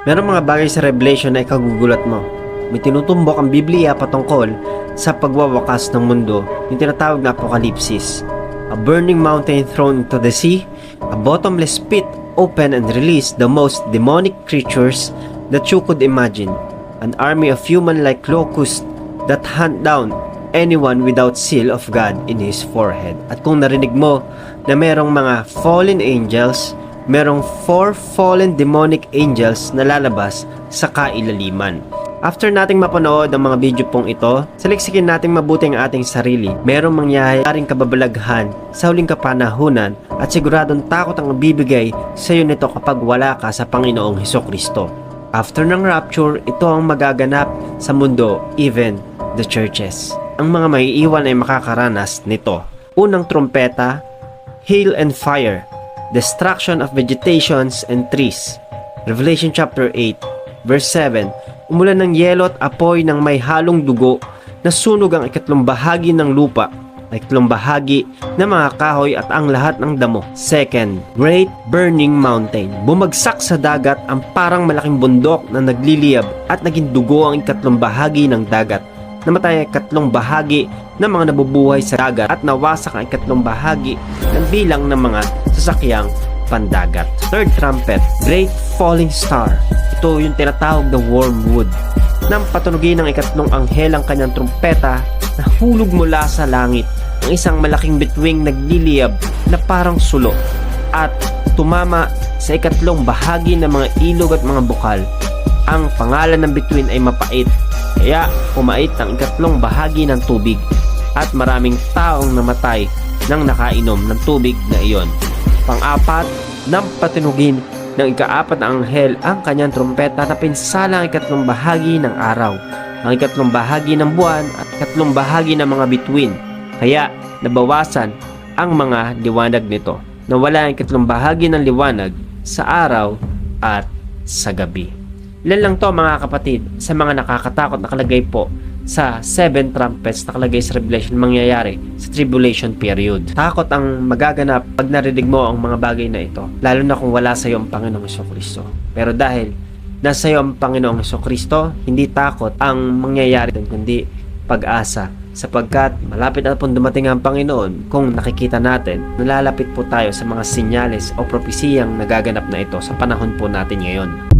Merong mga bagay sa Revelation na ikagugulat mo. May tinutumbok ang Biblia patungkol sa pagwawakas ng mundo, yung tinatawag na Apokalipsis. A burning mountain thrown into the sea, a bottomless pit open and release the most demonic creatures that you could imagine, an army of human-like locusts that hunt down anyone without seal of God in his forehead. At kung narinig mo na merong mga fallen angels, merong 4 fallen demonic angels na lalabas sa kailaliman. After nating mapanood ang mga video pong ito, saliksikin nating mabuti ang ating sarili. Merong mangyayaring kababalaghan sa huling kapanahunan at siguradong takot ang bibigay sa iyo nito kapag wala ka sa Panginoong Hesukristo. After ng rapture, ito ang magaganap sa mundo, even the churches. Ang mga maiiwan ay makakaranas nito. Unang trumpeta, hail and fire, destruction of vegetations and trees. Revelation chapter 8, verse 7, umulan ng yelo at apoy ng may halong dugo, nasunog ang ikatlong bahagi ng lupa, ikatlong bahagi ng mga kahoy at ang lahat ng damo. Second, great burning mountain. Bumagsak sa dagat ang parang malaking bundok na nagliliyab at naging dugo ang ikatlong bahagi ng dagat. Namatay ang ikatlong bahagi ng mga nabubuhay sa dagat at nawasak ang ikatlong bahagi ng bilang ng mga sasakyang pandagat. Third trumpet, great falling star. Ito yung tinatawag na wormwood. Nang patunugin ng ikatlong anghel ang kanyang trumpeta, nahulog mula sa langit ang isang malaking bituing nagliliyab na parang sulo at tumama sa ikatlong bahagi ng mga ilog at mga bukal. Ang pangalan ng bituin ay mapait, kaya pumait ang ikatlong bahagi ng tubig at maraming taong namatay nang nakainom ng tubig na iyon. Pang-apat, nang patinugin ng ika-4 na anghel ang kanyang trumpeta na pinsala ang ikatlong bahagi ng araw, ang ikatlong bahagi ng buwan at ikatlong bahagi ng mga bituin. Kaya nabawasan ang mga liwanag nito. Nawala ang ikatlong bahagi ng liwanag sa araw at sa gabi. Ilan lang to mga kapatid sa mga nakakatakot na nakalagay po sa 7 trumpets nakalagay sa Revelation mangyayari sa tribulation period. Takot ang magaganap pag narinig mo ang mga bagay na ito, lalo na kung wala sa iyo ang Panginoong Hesukristo. Pero dahil nasa iyo ang Panginoong Hesukristo, hindi takot ang mangyayari doon, kundi pag-asa, sapagkat malapit na pong dumating ang Panginoon. Kung nakikita natin, nalalapit po tayo sa mga sinyales o propesiyang nagaganap na ito sa panahon po natin ngayon.